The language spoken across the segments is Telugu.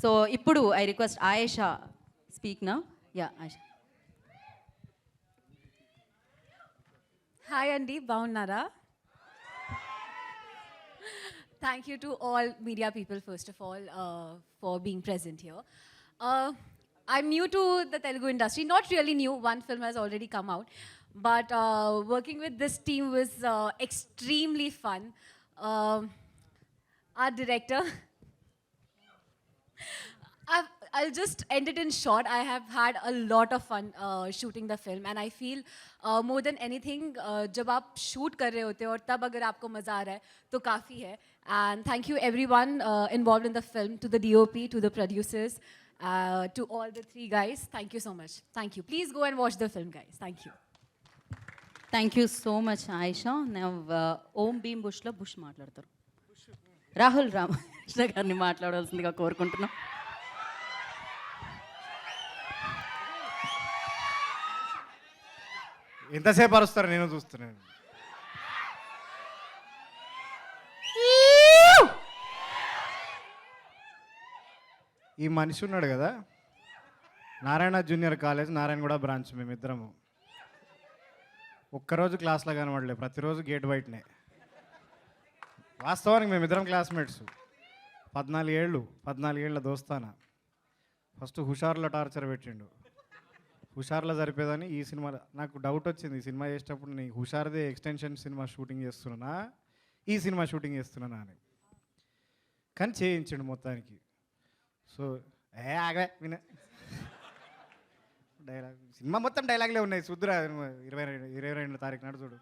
సో ఇప్పుడు ఐ రిక్వెస్ట్ ఆయేషా స్పీక్ నా. యా ఆయేషా. హాయ్ అండి, బాగున్నారా? Thank you to all media people, first of all, for being present here. I'm new to the Telugu industry, not really new, one film has already come out. But working with this team was extremely fun. Our director, I'll just end it in short. I have had a lot of fun shooting the film, and I feel more than anything, जब आप shoot कर रहे होते हो और तब अगर आपको मज़ा आ रहा है तो काफ़ी है. And thank you everyone involved in the film, to the DOP, to the producers, to all the three guys. Thank you so much. Thank you. Please go and watch the film, guys. Thank you. Thank you so much Ayesha. Om Bheem బుష్లో బుష్ మాట్లాడతారు. రాహుల్ రామకృష్ణ గారిని మాట్లాడాల్సిందిగా కోరుకుంటున్నాం. ఎంతసేపు అరుస్తారు, నేను చూస్తున్నాను. ఈ మనిషి ఉన్నాడు కదా, Narayana junior college, Narayanaguda branch, మేమిద్దరము ఒక్కరోజు క్లాస్లో కనబడలే, ప్రతిరోజు గేట్ బయటనే. వాస్తవానికి మేమిద్దరం క్లాస్మేట్స్, 14 ఏళ్ళ దోస్తానా. ఫస్ట్ హుషార్లో టార్చర్ పెట్టిండు, హుషార్లో సరిపోదని ఈ సినిమా నాకు డౌట్ వచ్చింది. ఈ సినిమా చేసేటప్పుడు నీ హుషార్దే ఎక్స్టెన్షన్ సినిమా షూటింగ్ చేస్తున్నానా, ఈ సినిమా షూటింగ్ చేస్తున్నానా అని. కానీ చేయించిండు మొత్తానికి. సో ఆగా విన డైలాగ్, సినిమా మొత్తం డైలాగ్లే ఉన్నాయి. చూద్దురా 22 తారీఖు నాడు చూడు.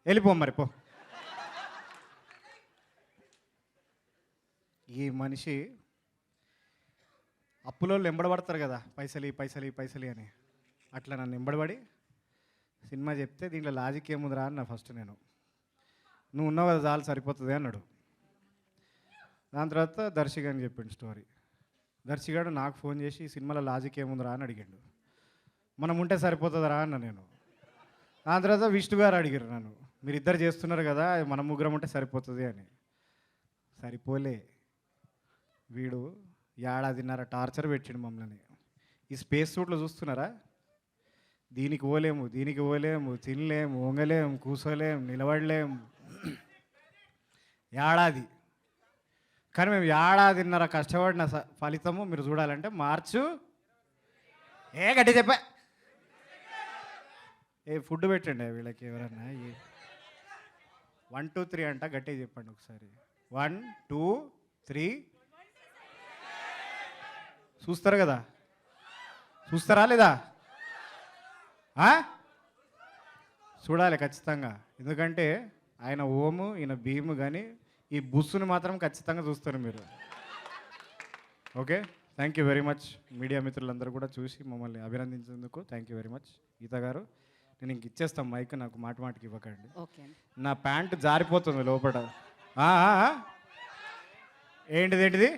వెళ్ళిపో మరి పో. ఈ మనిషి అప్పులో ఎంబడబడతారు కదా, పైసలి పైసలి పైసలి అని, అట్లా నన్ను ఎంబడబడి సినిమా చెప్తే దీంట్లో లాజిక్ ఏముందిరా అన్న. ఫస్ట్ నేను, నువ్వు ఉన్నావు కదా చాలు సరిపోతుంది అన్నాడు. దాని తర్వాత దర్శిగాని చెప్పిండు స్టోరీ. దర్శిగాడు నాకు ఫోన్ చేసి ఈ సినిమాలో లాజిక్ ఏముందిరా అని అడిగాడు. మనం ఉంటే సరిపోతుందిరా అన్న నేను. దాని తర్వాత విష్ణు గారు అడిగారు నన్ను, మీరు ఇద్దరు చేస్తున్నారు కదా, మనం ముగ్గురం ఉంటే సరిపోతుంది అని. సరిపోలే, వీడు 1.5 టార్చర్ పెట్టిండు మమ్మల్ని. ఈ స్పేస్ సూట్లో చూస్తున్నారా, దీనికి పోలేము, దీనికి పోలేము, తినలేము, వంగలేము, కూర్చోలేము, నిలబడలేము. ఏడాది. కానీ మేము 1.5 కష్టపడిన ఫలితము మీరు చూడాలంటే మార్చు గట్టి చెప్పా. ఫుడ్ పెట్టండి వీళ్ళకి ఎవరన్నా. 1 2 3 అంట, గట్టిగా చెప్పండి ఒకసారి. 1 2 3. చూస్తారు కదా, చూస్తారా లేదా? చూడాలి ఖచ్చితంగా, ఎందుకంటే ఆయన ఓము, ఈయన భీము, కానీ ఈ బుస్సుని మాత్రం ఖచ్చితంగా చూస్తారు మీరు. Okay, thank you very much. Media మిత్రులందరూ కూడా చూసి మమ్మల్ని అభినందించేందుకు థ్యాంక్ యూ వెరీ మచ్. గీత గారు, నేను ఇంక ఇచ్చేస్తాను మైక్, నాకు మాటికి ఇవ్వకండి. నా ప్యాంటు జారిపోతుంది లోపల. ఏంటిది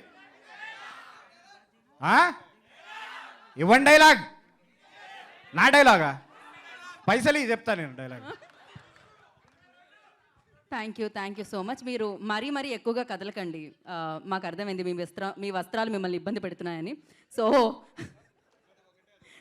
ఇవ్వండి డైలాగ్. నా డైలాగా? పైసలు చెప్తా నేను dialogue. Thank you so much. మీరు మరీ ఎక్కువగా కదలకండి. మాకు అర్థమైంది మీ వస్త్రాలు మిమ్మల్ని ఇబ్బంది పెడుతున్నాయని. సో